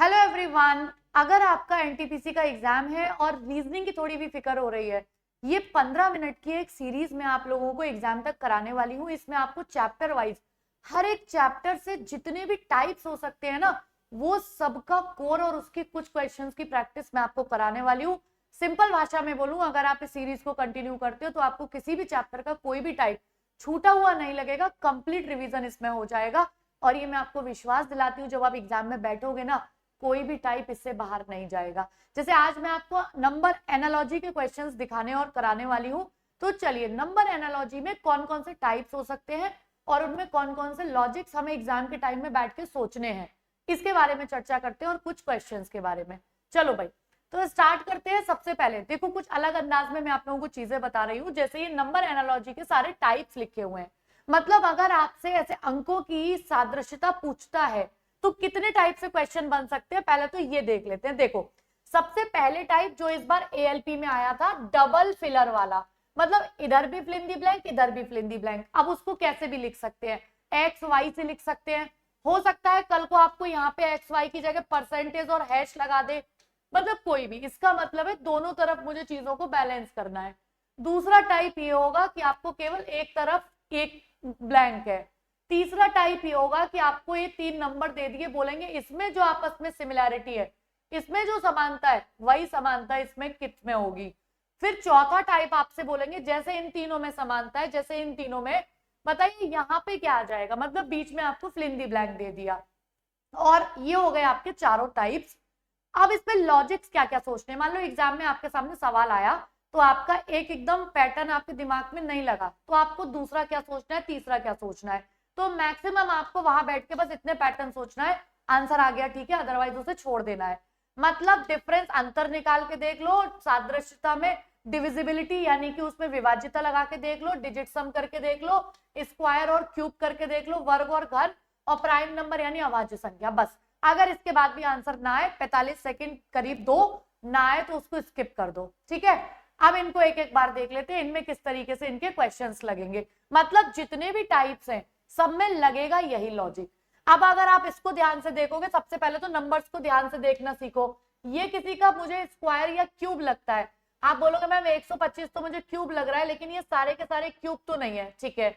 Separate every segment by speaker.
Speaker 1: Hello everyone, अगर आपका NTPC का एग्जाम है और रीजनिंग की थोड़ी भी फिक्र हो रही है, ये 15 मिनट की एक सीरीज में आप लोगों को एग्जाम तक कराने वाली हूँ। इसमें आपको चैप्टर वाइज हर एक चैप्टर से जितने भी टाइप्स हो सकते हैं ना, वो सबका कोर और उसके कुछ क्वेश्चंस की प्रैक्टिस मैं आपको कराने वाली हूँ। सिंपल भाषा में बोलूं, अगर आप इस सीरीज को कंटिन्यू करते हो तो आपको किसी भी चैप्टर का कोई भी टाइप छूटा हुआ नहीं लगेगा, कंप्लीट रिवीजन इसमें हो जाएगा। और ये मैं आपको विश्वास दिलाती हूँ, जब आप एग्जाम में बैठोगे ना, कोई भी टाइप इससे बाहर नहीं जाएगा। जैसे आज मैं आपको नंबर एनालॉजी के क्वेश्चंस दिखाने और कराने वाली हूँ। तो चलिए, नंबर एनालॉजी में कौन कौन से टाइप्स हो सकते हैं और उनमें कौन कौन से लॉजिक्स हमें एग्जाम के टाइम में बैठ के सोचने हैं, इसके बारे में चर्चा करते हैं और कुछ क्वेश्चंस के बारे में। चलो भाई, तो स्टार्ट करते हैं। सबसे पहले देखो, कुछ अलग अंदाज में मैं आप लोगों को चीजें बता रही हूँ। जैसे ये नंबर एनालॉजी के सारे टाइप्स लिखे हुए हैं, मतलब अगर आपसे ऐसे अंकों की सादृश्यता पूछता है तो कितने टाइप से क्वेश्चन बन सकते हैं, पहले तो ये देख लेते हैं। देखो, सबसे पहले टाइप जो इस बार एएलपी में आया था, डबल फिलर वाला, मतलब इधर भी फिल इन दी ब्लैंक, इधर भी फिल इन दी ब्लैंक। अब उसको कैसे भी लिख सकते हैं, एक्स वाई से लिख सकते हैं। हो सकता है कल को आपको यहाँ पे एक्स वाई की जगह परसेंटेज और हैश लगा दे, मतलब कोई भी। इसका मतलब है दोनों तरफ मुझे चीजों को बैलेंस करना है। दूसरा टाइप ये होगा कि आपको केवल एक तरफ एक ब्लैंक है। तीसरा टाइप ये होगा कि आपको ये 3 नंबर दे दिए, बोलेंगे इसमें जो आपस में सिमिलैरिटी है, इसमें जो समानता है, वही समानता इसमें कित में होगी। फिर चौथा टाइप आपसे बोलेंगे जैसे इन तीनों में समानता है, जैसे इन तीनों में, बताइए यहाँ पे क्या आ जाएगा, मतलब बीच में आपको फिल इन दी ब्लैंक दे दिया। और ये हो गए आपके चारों टाइप्स। अब इसमें लॉजिक्स क्या क्या सोचने, मान लो एग्जाम में आपके सामने सवाल आया तो आपका एक एकदम पैटर्न आपके दिमाग में नहीं लगा, तो आपको दूसरा क्या सोचना है, तीसरा क्या सोचना है। तो मैक्सिमम आपको वहां बैठ के बस इतने पैटर्न सोचना है, आंसर आ गया ठीक है, अदरवाइज उसे छोड़ देना है। मतलब डिफरेंस, अंतर निकाल के देख लो, सादृश्यता में डिविजिबिलिटी यानी कि उसमें विभाज्यता लगा के देख लो, डिजिट सम करके देख लो, स्क्वायर और क्यूब करके देख लो, वर्ग और घन, और प्राइम नंबर यानी अभाज्य संख्या। बस, अगर इसके बाद भी आंसर ना आए, 45 सेकंड करीब दो, ना आए तो उसको स्किप कर दो, ठीक है। अब इनको एक एक बार देख लेते हैं, इनमें किस तरीके से इनके क्वेश्चंस लगेंगे। मतलब जितने भी टाइप्स हैं सब में लगेगा यही लॉजिक। अब अगर आप इसको ध्यान से देखोगे, सबसे पहले तो नंबर्स को ध्यान से देखना सीखो। ये किसी का मुझे स्क्वायर या क्यूब लगता है, आप बोलोगे मैम 125 तो मुझे क्यूब लग रहा है, लेकिन ये सारे के सारे क्यूब तो नहीं है, ठीक है।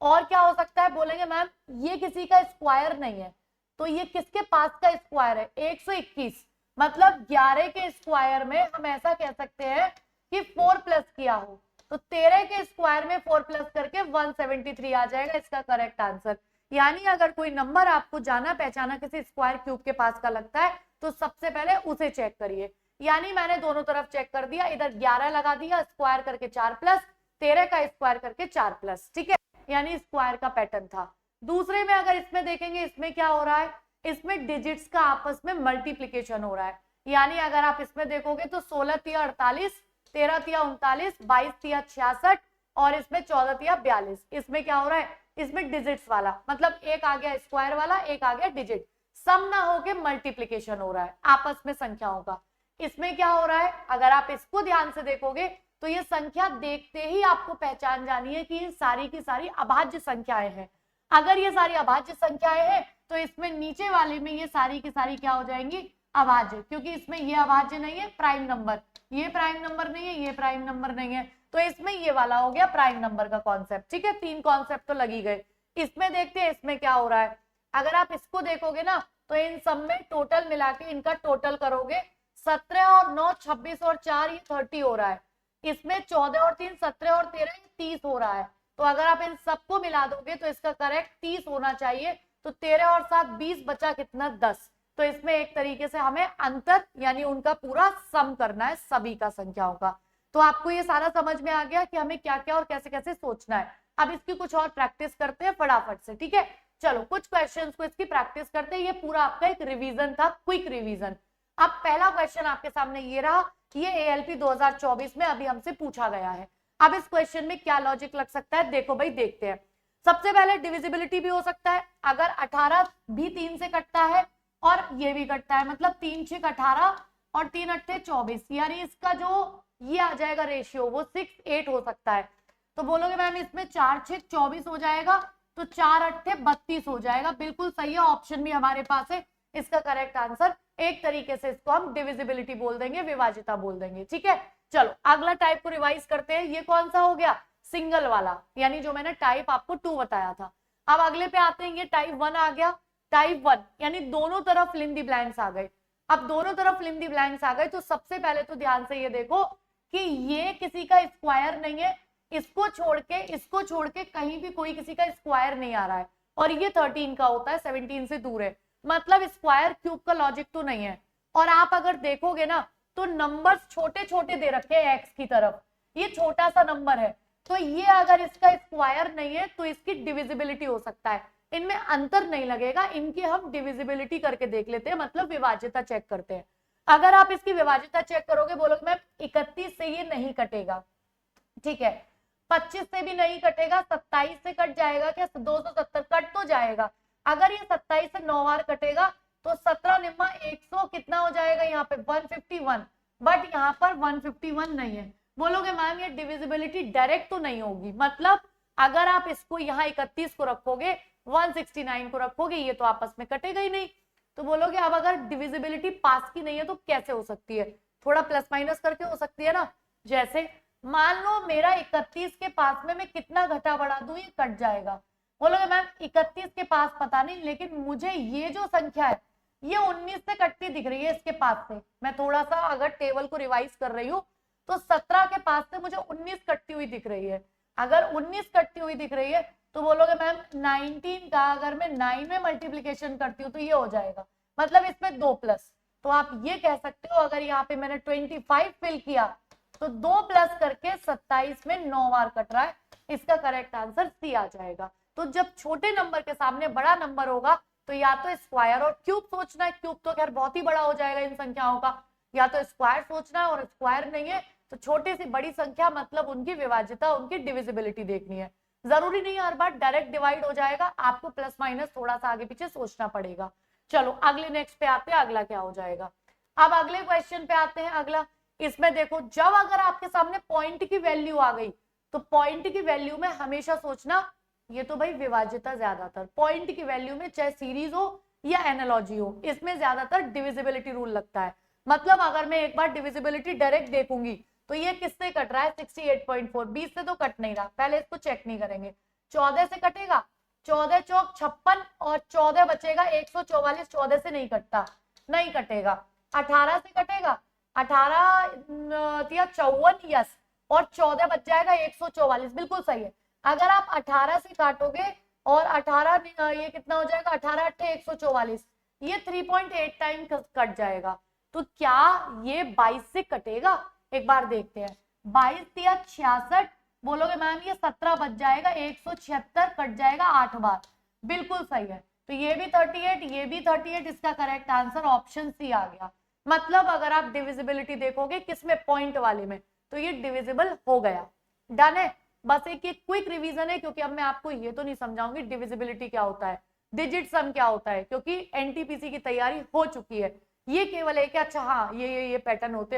Speaker 1: और क्या हो सकता है, बोलेंगे मैम ये किसी का स्क्वायर नहीं है, तो ये किसके पास का स्क्वायर है, 121, मतलब 11 के स्क्वायर में हम ऐसा कह सकते हैं कि 4 प्लस किया हो, तो 13 के स्क्वायर में 4 प्लस करके 173 आ जाएगा इसका करेक्ट आंसर। यानी अगर कोई नंबर आपको जाना पहचाना किसी स्क्वायर क्यूब के पास का लगता है, तो सबसे पहले उसे चेक करिए। यानी मैंने दोनों तरफ चेक कर दिया, इधर 11 लगा दिया, स्क्वायर करके 4 प्लस, 13 का स्क्वायर करके 4 प्लस, ठीक है, यानी स्क्वायर का पैटर्न था। दूसरे में अगर इसमें देखेंगे, इसमें क्या हो रहा है, इसमें डिजिट्स का आपस में मल्टीप्लीकेशन हो रहा है। यानी अगर आप इसमें देखोगे तो 16 तिया 48, 13 तिया 39, 22 तिया 66 और इसमें 14 तिया 42। इसमें क्या हो रहा है, इसमें डिजिट्स वाला, मतलब एक आ गया स्क्वायर वाला, एक आ गया डिजिट, सम ना होके मल्टीप्लीकेशन हो रहा है आपस में संख्याओं का। इसमें क्या हो रहा है, अगर आप इसको ध्यान से देखोगे तो ये संख्या देखते ही आपको पहचान जानी है कि ये सारी की सारी अभाज्य संख्याएं हैं। अगर ये सारी अभाज्य संख्याएं हैं तो इसमें नीचे वाले में ये सारी की सारी क्या हो जाएंगी, अभाज्य, क्योंकि इसमें ये अभाज्य नहीं है, प्राइम नंबर, ये प्राइम नंबर नहीं है, ये प्राइम नंबर नहीं है, तो इसमें ये वाला हो गया प्राइम नंबर का कॉन्सेप्ट, ठीक है। 3 कॉन्सेप्ट तो लगी गए। इसमें देखते हैं इसमें क्या हो रहा है। अगर आप इसको देखोगे ना, तो इन सब में टोटल मिला के इनका टोटल करोगे, 17 और 9 26 और 4 ये 30 हो रहा है। इसमें 14 और 3 17 और 13 ये 30 हो रहा है। तो अगर आप इन सबको मिला दोगे तो इसका करेक्ट 30 होना चाहिए। तो 13 और 7 20, बचा कितना, 10। तो इसमें एक तरीके से हमें अंतर यानी उनका पूरा सम करना है सभी का संख्याओं का। तो आपको ये सारा समझ में आ गया कि हमें क्या क्या और कैसे कैसे सोचना है। अब इसकी कुछ और प्रैक्टिस करते हैं फटाफट से, ठीक है। चलो कुछ क्वेश्चंस को इसकी प्रैक्टिस करते हैं। ये पूरा आपका एक रिवीजन था, क्विक रिवीजन। अब पहला क्वेश्चन आपके सामने ये रहा, ये एएलपी 2024 में अभी हमसे पूछा गया है। अब इस क्वेश्चन में क्या लॉजिक लग सकता है, देखो भाई देखते हैं। सबसे पहले डिविजिबिलिटी भी हो सकता है, अगर 18 भी 3 से कटता है और ये भी कटता है, मतलब 3 6 18 और 3 8 24, यानी इसका जो ये आ जाएगा रेशियो वो 6 8 हो सकता है। तो बोलोगे मैम इसमें 4 6 24 हो जाएगा, तो 4 8 32 हो जाएगा। बिल्कुल सही है, ऑप्शन भी हमारे पास है, इसका करेक्ट आंसर एक तरीके से इसको हम डिविजिबिलिटी बोल देंगे, विभाज्यता बोल देंगे। ठीक है, चलो अगला टाइप को रिवाइज करते हैं। ये कौन सा हो गया? सिंगल वाला, यानी जो मैंने टाइप आपको 2 बताया था। अब अगले पे आते हैं, ये टाइप 1 आ गया। टाइप 1 यानी दोनों तरफ फिल इन द ब्लैंक्स आ गए। अब दोनों तरफ फिल इन द ब्लैंक्स आ गए तो सबसे पहले तो ध्यान से ये देखो कि ये किसी का स्क्वायर नहीं है, इसको छोड़ के कहीं भी कोई किसी का स्क्वायर नहीं आ रहा है, और ये 13 का होता है, 17 से दूर है, मतलब स्क्वायर क्यूब का लॉजिक तो नहीं है। और आप अगर देखोगे ना तो नंबर्स छोटे छोटे दे रखे हैं एक्स की तरफ, ये छोटा सा नंबर है, तो ये अगर इसका स्क्वायर नहीं है तो इसकी डिविजिबिलिटी हो सकता है। इनमें अंतर नहीं लगेगा, इनकी हम डिविजिबिलिटी करके देख लेते हैं, मतलब विभाज्यता चेक करते हैं। अगर आप इसकी विभाज्यता चेक करोगे, बोलोगे मैम 31 से ये नहीं कटेगा, ठीक है, 25 से भी नहीं कटेगा, 27 से कट जाएगा क्या? 270 कट तो जाएगा। अगर ये 27 से 9 बार कटेगा तो 17 निम्मा 100 कितना हो जाएगा? यहाँ पे 151, बट यहाँ पर 151 नहीं है। बोलोगे मैम ये डिविजिबिलिटी डायरेक्ट तो नहीं होगी, मतलब अगर आप इसको यहाँ 31 को रखोगे, 169 को रखोगे, ये तो आपस में कटेगा ही नहीं। तो बोलोगे अब अगर डिविजिबिलिटी पास की नहीं है तो कैसे हो सकती है? थोड़ा प्लस माइनस करके हो सकती है ना। जैसे मान लो मेरा 31 के पास में मैं कितना घटा बढ़ा दूं, ये कट जाएगा। बोलोगे मैम 31 के पास पता नहीं, लेकिन मुझे ये जो संख्या है ये 19 से कटती दिख रही है इसके पास से। मैं थोड़ा सा अगर टेबल को रिवाइज कर रही हूँ तो 17 के पास से मुझे 19 कटती हुई दिख रही है। अगर 19 कटती हुई दिख रही है तो बोलोगे मैम 19 का अगर मैं 9 में मल्टीप्लीकेशन करती हूँ तो ये हो जाएगा, मतलब इसमें 2 प्लस। तो आप ये कह सकते हो अगर यहाँ पे मैंने 25 फिल किया तो 2 प्लस करके 27 में 9 बार कट रहा है, इसका करेक्ट आंसर सी आ जाएगा। तो जब छोटे नंबर के सामने बड़ा नंबर होगा तो या तो स्क्वायर और क्यूब सोचना है, क्यूब तो खैर बहुत ही बड़ा हो जाएगा इन संख्याओं का, या तो स्क्वायर सोचना है, और स्क्वायर नहीं है तो छोटी सी बड़ी संख्या, मतलब उनकी विभाज्यता, उनकी डिविजिबिलिटी देखनी है। जरूरी नहीं हर बार डायरेक्ट डिवाइड हो जाएगा, आपको प्लस माइनस थोड़ा सा आगे पीछे सोचना पड़ेगा। चलो अगले नेक्स्ट पे आते हैं, अगला क्या हो जाएगा। अब अगले क्वेश्चन पे आते हैं। अगला इसमें देखो, जब अगर आपके सामने पॉइंट की वैल्यू आ गई तो पॉइंट की वैल्यू में हमेशा सोचना, ये तो भाई विभाज्यता ज्यादातर पॉइंट की वैल्यू में, चाहे सीरीज हो या एनालॉजी हो, इसमें ज्यादातर डिविजिबिलिटी रूल लगता है। मतलब अगर मैं एक बार डिविजिबिलिटी डायरेक्ट देखूंगी तो ये किससे कट रहा है? 68.4, 20 से तो कट नहीं रहा, पहले इसको चेक नहीं करेंगे। 14 से कटेगा, 14 चौक 56 और 14 बचेगा 144, 14 से नहीं कटता, नहीं कटेगा। 18 से कटेगा, 18 54, यस, और 14 बच जाएगा 144, बिल्कुल सही है। अगर आप 18 से काटोगे और 18 ये कितना हो जाएगा? 18 8 144, ये 3.8 टाइम कट जाएगा। तो क्या ये 22 से कटेगा? एक बार देखते हैं। 22 या 66, बोलोगे मैम ये 17 बच जाएगा, 176 कट जाएगा 8 बार, बिल्कुल सही है। तो ये भी 38, ये भी 38, इसका करेक्ट आंसर ऑप्शन सी आ गया। मतलब अगर आप डिविजिबिलिटी देखोगे किसमें? पॉइंट वाले में, तो ये डिविजिबल हो गया। डन है। बस एक क्विक रिवीजन है, क्योंकि अब मैं आपको ये तो नहीं समझाऊंगी डिविजिबिलिटी क्या होता है, डिजिट सम क्या होता है, क्योंकि एनटीपीसी की तैयारी हो चुकी है। ये केवल है कि अच्छा हाँ ये पैटर्न होते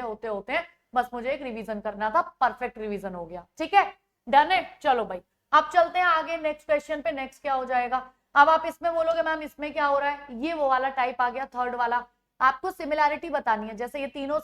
Speaker 1: हैं, बस मुझे एक रिवीजन करना था, परफेक्ट रिवीजन हो गया। ठीक है, डन है। चलो भाई अब चलते हैं आगे नेक्स्ट क्वेश्चन पे। नेक्स्ट क्या हो जाएगा? अब आप इसमें बोलोगे मैम इसमें क्या हो रहा है? ये वो वाला टाइप आ गया, थर्ड वाला। आपको सिमिलैरिटी बतानी है, जैसे ये तीनों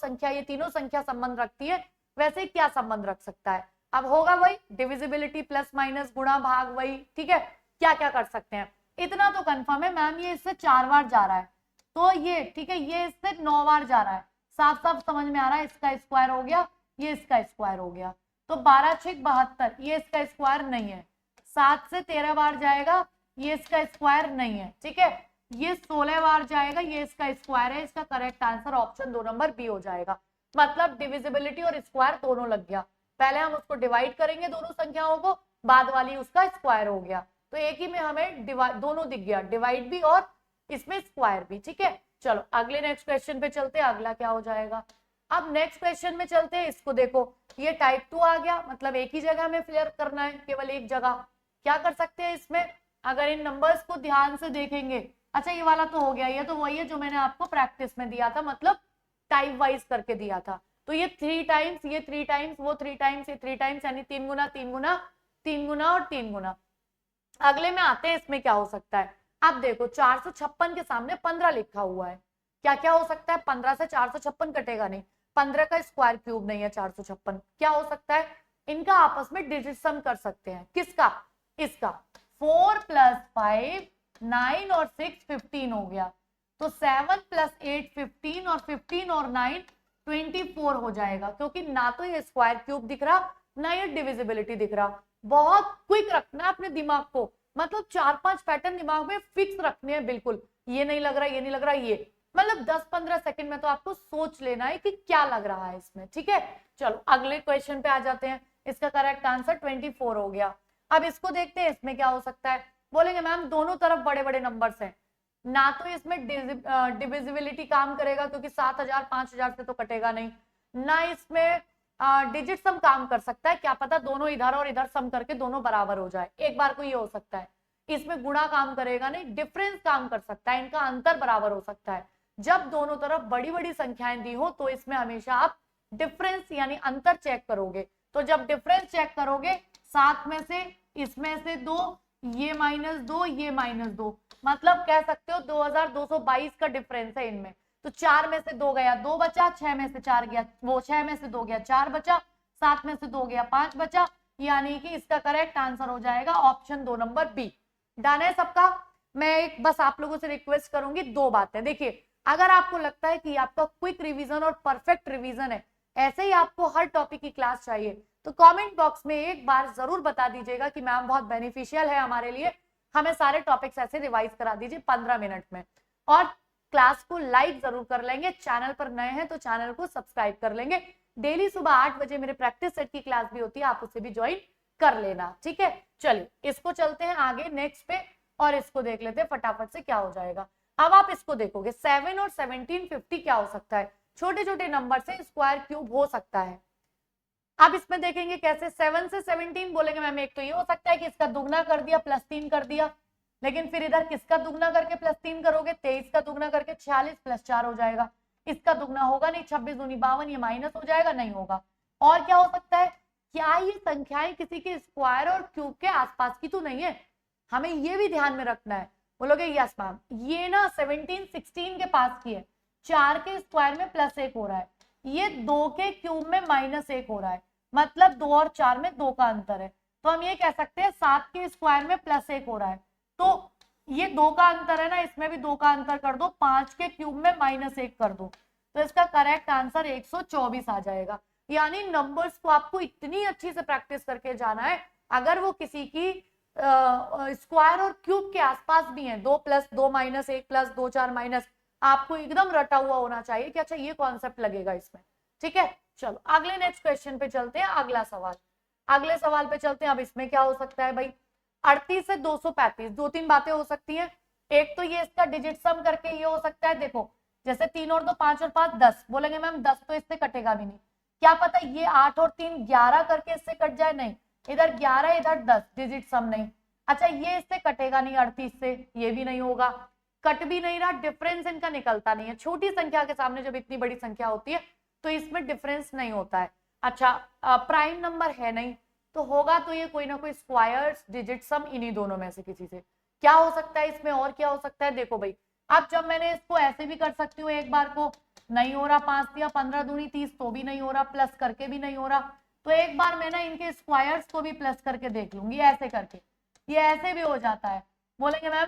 Speaker 1: संख्या संबंध रखती है, वैसे क्या संबंध रख सकता है? अब होगा वही डिविजिबिलिटी, प्लस माइनस गुणा भाग, वही। ठीक है, क्या क्या कर सकते हैं? इतना तो कंफर्म है मैम ये इससे 4 बार जा रहा है, तो ये ठीक है, ये इससे 9 बार जा रहा है, साफ साफ समझ में आ रहा है। इसका स्क्वायर हो गया, ये इसका स्क्वायर हो गया, तो 12 6 72, ये इसका स्क्वायर नहीं है। 7 से 13 बार जाएगा, ये इसका स्क्वायर नहीं है। ठीक है, ये 16 बार जाएगा, ये इसका स्क्वायर है। इसका correct answer option 2 number B हो जाएगा। मतलब डिविजिबिलिटी और स्क्वायर दोनों लग गया। पहले हम उसको डिवाइड करेंगे दोनों संख्याओं को, बाद वाली उसका स्क्वायर हो गया, तो एक ही में हमें दोनों दिख गया, डिवाइड भी और इसमें स्क्वायर भी। ठीक है, चलो अगले नेक्स्ट क्वेश्चन पे चलते हैं। अगला क्या हो जाएगा? अब नेक्स्ट क्वेश्चन में चलते हैं। इसको देखो, ये टाइप 2 आ गया, मतलब एक ही जगह में क्लियर करना है, केवल एक जगह। क्या कर सकते हैं इसमें? अगर इन नंबर्स को ध्यान से देखेंगे, अच्छा ये वाला तो हो गया, ये तो वही है जो मैंने आपको प्रैक्टिस में दिया था, मतलब टाइप वाइज करके दिया था। तो ये 3 टाइम्स, ये 3 टाइम्स, वो 3 टाइम्स, ये 3 टाइम्स, यानी 3 गुना 3 गुना 3 गुना और 3 गुना। अगले में आते हैं, इसमें क्या हो सकता है? अब देखो 456 के सामने 15 लिखा हुआ है, क्या क्या हो सकता है? 15 से 456 कटेगा नहीं, 15 का स्क्वायर क्यूब नहीं है 456। क्या हो सकता है? इनका आपस में डिजिट सम कर सकते हैं। किसका? इसका। 4 + 5 9 और 6 15 हो गया, तो 7 + 8 15 और 15 और 9 24 हो जाएगा, क्योंकि ना तो ये स्क्वायर क्यूब दिख रहा ना ये डिविजिबिलिटी दिख रहा। बहुत क्विक रखना है अपने दिमाग को, मतलब 4-5 पैटर्न दिमाग में फिक्स रखने हैं बिल्कुल। ये नहीं लग रहा, ये नहीं लग रहा, ये मतलब 10-15 सेकंड में तो आपको सोच लेना है कि क्या लग रहा है इसमें। ठीक है, चलो अगले क्वेश्चन पे आ जाते हैं। इसका करेक्ट आंसर 24 हो गया। अब इसको देखते हैं, इसमें क्या हो सकता है। बोलेंगे मैम दोनों तरफ बड़े बड़े नंबर्स हैं, ना तो इसमें डिविजिबिलिटी काम करेगा क्योंकि 7000 5000 से तो कटेगा नहीं, ना इसमें डिजिट सम काम कर सकता है, क्या पता दोनों इधर और इधर सम करके दोनों बराबर हो जाए, एक बार को ये हो सकता है। इसमें गुणा काम करेगा नहीं, डिफरेंस काम कर सकता है, इनका अंतर बराबर हो सकता है। जब दोनों तरफ बड़ी बड़ी संख्याएं दी हो तो इसमें हमेशा आप डिफरेंस यानी अंतर चेक करोगे। तो जब डिफरेंस चेक करोगे, 7 में से इसमें से 2, ये -2 ये -2, मतलब कह सकते हो 2222 का डिफरेंस है इनमें। तो 4 में से 2 गया 2 बचा, 6 में से 4 गया, वो 6 में से 2 गया 4 बचा, 7 में से 2 गया 5 बचा, यानी कि इसका करेक्ट आंसर हो जाएगा ऑप्शन 2 नंबर बी। डन है सबका? मैं एक बस आप लोगों से रिक्वेस्ट करूंगी, 2 बातें। देखिए, अगर आपको लगता है कि आपका क्विक रिवीजन और परफेक्ट रिवीजन है, ऐसे ही आपको हर टॉपिक की क्लास चाहिए, तो कमेंट बॉक्स में एक बार जरूर बता दीजिएगा कि मैम बहुत बेनिफिशियल है हमारे लिए, हमें सारे टॉपिक्स ऐसे रिवाइज करा दीजिए 15 मिनट में। और क्लास को लाइक जरूर कर लेंगे, चैनल पर नए हैं तो चैनल को सब्सक्राइब कर लेंगे। डेली सुबह 8 बजे मेरे प्रैक्टिस सेट की क्लास भी होती है, आप उसे भी ज्वाइन कर लेना। ठीक है, चलिए इसको चलते हैं आगे नेक्स्ट पे और इसको देख लेते हैं फटाफट से क्या हो जाएगा। अब आप इसको देखोगे 7 और 1750 क्या हो सकता है, छोटे छोटे नंबर से स्क्वायर क्यूब हो सकता है। अब इसमें देखेंगे कैसे। 7 से 17 बोलेंगे मैम एक तो ये हो सकता है कि इसका दुगना कर दिया +3 कर दिया, लेकिन फिर इधर किसका दुगना करके +3 करोगे, 23 का दुगना करके 46 + 4 हो जाएगा, इसका दुगना होगा नहीं, 26 दूनी 52, ये माइनस हो जाएगा, नहीं होगा। और क्या हो सकता है, क्या ये संख्याएं किसी के स्क्वायर और क्यूब के आसपास की तो नहीं है, हमें ये भी ध्यान में रखना है। बोलोगे यस मैम, ये ना 17 16 के पास की है, 4 के स्क्वायर में +1 हो रहा है, ये 2 के क्यूब में -1 हो रहा है, मतलब 2 और 4 में 2 का अंतर है, तो हम ये कह सकते हैं 7 के स्क्वायर में +1 हो रहा है, तो ये 2 का अंतर है ना, इसमें भी 2 का अंतर कर दो, 5 के क्यूब में -1 कर दो, तो इसका करेक्ट आंसर 124 आ जाएगा। यानी नंबर्स को आपको इतनी अच्छी से प्रैक्टिस करके जाना है, अगर वो किसी की स्क्वायर और क्यूब के आसपास भी हैं, 2 + 2 - 1 + 2 4 माइनस, आपको एकदम रटा हुआ होना चाहिए कि अच्छा ये कॉन्सेप्ट लगेगा इसमें। ठीक है, चलो अगले नेक्स्ट क्वेश्चन पे चलते हैं। अगला सवाल, अगले सवाल पे चलते हैं। अब इसमें क्या हो सकता है भाई, 38 से 235, 2-3 बातें हो सकती हैं। एक तो ये इसका डिजिट सम करके ये हो सकता है, देखो जैसे 3 और 2 5 और 5 10, बोलेंगे मैम 10 तो इससे कटेगा भी नहीं, क्या पता ये 8 और 3 11 करके इससे कट जाए, नहीं, इधर 11 इधर 10, डिजिट सम नहीं। अच्छा ये इससे कटेगा नहीं 38 से, ये भी नहीं होगा, कट भी नहीं रहा, डिफरेंस इनका निकलता नहीं है। छोटी संख्या के सामने जब इतनी बड़ी संख्या होती है तो इसमें डिफरेंस नहीं होता है। अच्छा प्राइम नंबर है नहीं, तो होगा तो ये कोई ना कोई स्क्वायर्स डिजिट सम इन्हीं दोनों में से किसी से। क्या हो सकता है इसमें, और क्या हो सकता है, देखो भाई, अब जब मैंने इसको ऐसे भी कर सकती हूँ, एक बार को नहीं हो रहा, 5 दिया 15 दूनी 30 तो भी नहीं हो रहा, प्लस करके भी नहीं हो रहा, तो एक बार मैं ना इनके स्क्वायर्स को भी प्लस करके देख लूंगी, ऐसे करके ये ऐसे भी हो जाता है। बोलेंगे मैम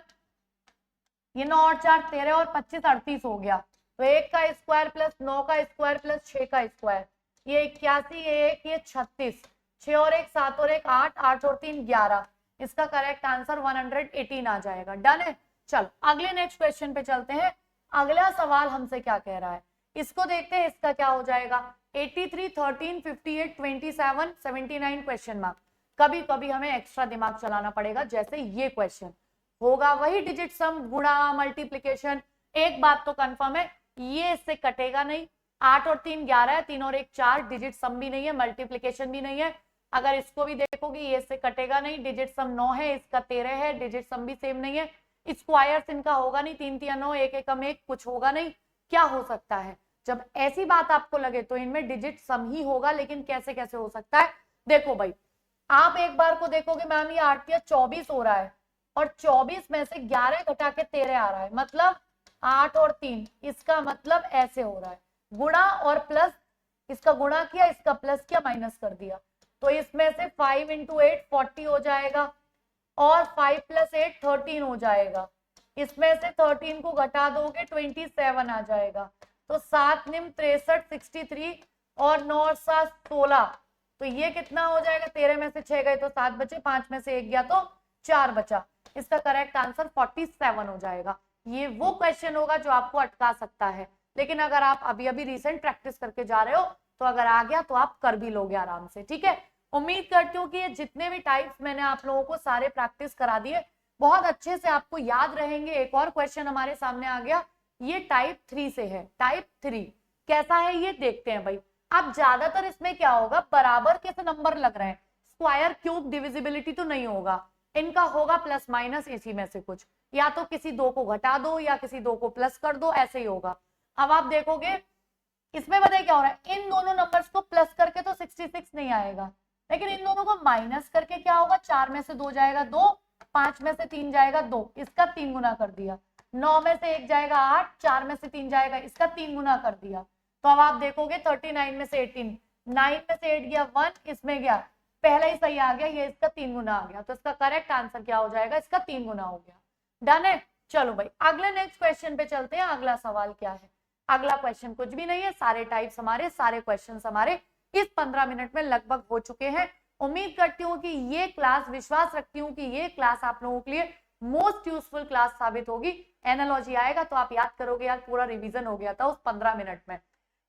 Speaker 1: ये 9 और 4 13 और 25 38 हो गया, तो 1 का स्क्वायर प्लस 9 का स्क्वायर प्लस 6 का स्क्वायर, ये 81, ये 1, ये 36, 6 और 1 7 और 1 8, 8 और 3 11, इसका करेक्ट आंसर 118 आ जाएगा। डन है, चलो अगले नेक्स्ट क्वेश्चन पे चलते हैं। अगला सवाल हमसे क्या कह रहा है, इसको देखते हैं, इसका क्या हो जाएगा। 83 13 58 27 79 क्वेश्चन मार्क। कभी कभी हमें एक्स्ट्रा दिमाग चलाना पड़ेगा, जैसे ये क्वेश्चन होगा वही डिजिट सम गुणा मल्टीप्लीकेशन। एक बात तो कंफर्म है, ये इससे कटेगा नहीं, 8 और 3 11 है, 3 और 1 4, डिजिट सम भी नहीं है, मल्टीप्लीकेशन भी नहीं है। अगर इसको भी देखोगे ये इससे कटेगा नहीं, डिजिट सम 9 है, इसका 13 है, डिजिट सम भी सेम नहीं है, स्क्वायर्स इनका होगा नहीं, 3 3 9 1 1 1, कुछ होगा नहीं। क्या हो सकता है, जब ऐसी बात आपको लगे तो इनमें डिजिट सम ही होगा, लेकिन कैसे कैसे हो सकता है। देखो भाई, आप एक बार को देखोगे मैम ये 8 या 24 हो रहा है, और 24 में से 11 घटा के 13 आ रहा है, मतलब 8 और 3, इसका मतलब ऐसे हो रहा है, गुणा और प्लस, इसका गुणा किया, इसका प्लस किया, माइनस कर दिया, तो इसमें से 5 इंटू 8 40 हो जाएगा और 5 प्लस 8 13 हो जाएगा, इसमें से 13 को घटा दोगे 27 आ जाएगा, तो 7 निम 63 63 और 9 और 7 16, तो ये कितना हो जाएगा, 13 में से 6 गए तो 7 बचे, 5 में से 1 गया तो 4 बचा, इसका करेक्ट आंसर 47 हो जाएगा। ये वो क्वेश्चन होगा जो आपको अटका सकता है, लेकिन अगर आप अभी अभी रिसेंट प्रैक्टिस करके जा रहे हो तो अगर आ गया तो आप कर भी लोगे आराम से, ठीक है। उम्मीद करती हूँ कि ये जितने भी टाइप्स मैंने आप लोगों को सारे प्रैक्टिस करा दिए, बहुत अच्छे से आपको याद रहेंगे। एक और क्वेश्चन हमारे सामने आ गया, ये टाइप 3 से है। टाइप 3 कैसा है ये देखते हैं भाई। अब ज्यादातर इसमें क्या होगा, बराबर के नंबर लग रहे हैं, स्क्वायर क्यूब डिविजिबिलिटी तो नहीं होगा, इनका होगा प्लस माइनस, इसी में से कुछ, या तो किसी दो को घटा दो या किसी दो को प्लस कर दो, ऐसे ही होगा। अब आप देखोगे इसमें बताइए क्या हो रहा है, इन दोनों नंबर्स को प्लस करके तो 66 नहीं आएगा, लेकिन इन दोनों को माइनस करके क्या होगा, 4 में से 2 जाएगा 2, 5 में से 3 जाएगा 2, इसका 3 गुना कर दिया, 9 में से 1 जाएगा 8, 4 में से 3 जाएगा, इसका 3 गुना कर दिया, तो अब आप देखोगे 39 में से 18, 9 में से 8 गया 1, इसमें गया, पहला ही सही आ गया, ये इसका 3 गुना आ गया, तो इसका करेक्ट आंसर क्या हो जाएगा, इसका 3 गुना हो गया। डन है। चलो भाई अगले नेक्स्ट क्वेश्चन पे चलते हैं। अगला सवाल क्या है, अगला क्वेश्चन कुछ भी नहीं है, सारे टाइप्स हमारे, सारे क्वेश्चंस हमारे इस 15 मिनट में लगभग हो चुके हैं। उम्मीद करती हूँ कि ये क्लास, विश्वास रखती हूँ कि ये क्लास आप लोगों के लिए मोस्ट यूजफुल क्लास साबित होगी। एनालॉजी आएगा तो आप याद करोगे यार पूरा रिवीजन हो गया था उस 15 मिनट में।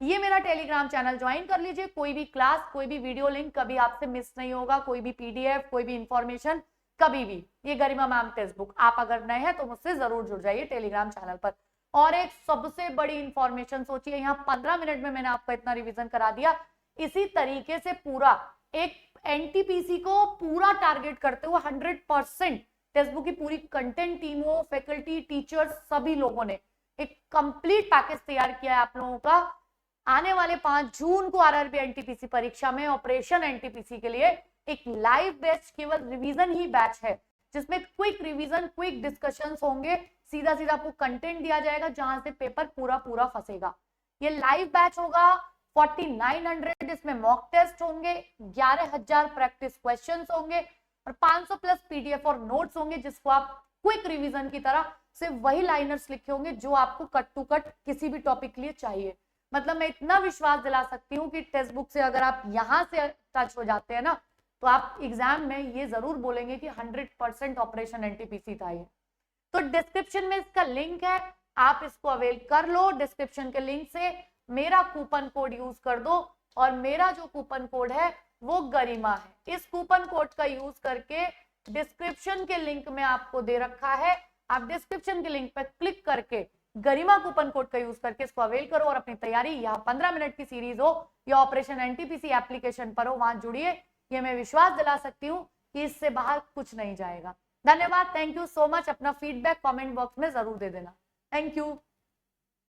Speaker 1: ये मेरा टेलीग्राम चैनल ज्वाइन कर लीजिए, कोई भी क्लास, कोई भी वीडियो लिंक कभी आपसे मिस नहीं होगा, कोई भी पीडीएफ, कोई भी इंफॉर्मेशन कभी भी। ये गरिमा मैम टेक्स्ट बुक, आप अगर नए हैं तो मुझसे जरूर जुड़ जाइए टेलीग्राम चैनल पर। और एक सबसे बड़ी इंफॉर्मेशन, सोचिए यहाँ 15 मिनट में मैंने आपको इतना रिवीजन करा दिया, इसी तरीके से पूरा एक एनटीपीसी को पूरा टारगेट करते हुए 100% टेक्स्ट बुक की पूरी कंटेंट टीम हो, फैकल्टी, टीचर्स, सभी लोगों ने एक कंप्लीट पैकेज तैयार किया है आप लोगों का। आने वाले 5 जून को आरआरबी एनटीपीसी परीक्षा में ऑपरेशन एनटीपीसी के लिए एक लाइव बैच, केवल रिवीजन ही बैच है, जिसमें क्विक रिवीजन, क्विक डिस्कशंस होंगे, सीधा सीधा आपको कंटेंट दिया जाएगा जहां से पेपर पूरा पूरा फंसेगा। ये लाइव बैच होगा, 4900 इसमें मॉक टेस्ट होंगे, 11,000 प्रैक्टिस क्वेश्चंस होंगे और 500 प्लस पीडीएफ और नोट्स होंगे, जिसको आप क्विक रिवीजन की तरह सिर्फ वही लाइनर्स लिखे होंगे जो आपको कट टू कट किसी भी टॉपिक के लिए चाहिए। मतलब मैं इतना विश्वास दिला सकती हूँ कि टेक्स्ट बुक से अगर आप यहाँ से टच हो जाते हैं ना, तो आप एग्जाम में ये जरूर बोलेंगे कि 100% ऑपरेशन एनटीपीसी था ये। तो डिस्क्रिप्शन में इसका लिंक है, आप इसको अवेल कर लो। डिस्क्रिप्शन के लिंक से मेरा कूपन कोड यूज कर दो, और मेरा जो कूपन कोड है वो गरिमा है। इस कूपन कोड का यूज करके डिस्क्रिप्शन के लिंक में आपको दे रखा है, आप डिस्क्रिप्शन के लिंक पर क्लिक करके गरिमा कूपन कोड का यूज करके इसको अवेल करो और अपनी तैयारी, यहाँ 15 मिनट की सीरीज हो या ऑपरेशन एनटीपीसी एप्लीकेशन पर हो, वहां जुड़िए। ये मैं विश्वास दिला सकती हूँ कि इससे बाहर कुछ नहीं जाएगा। धन्यवाद, थैंक यू सो मच। अपना फीडबैक कमेंट बॉक्स में जरूर दे देना। Thank you.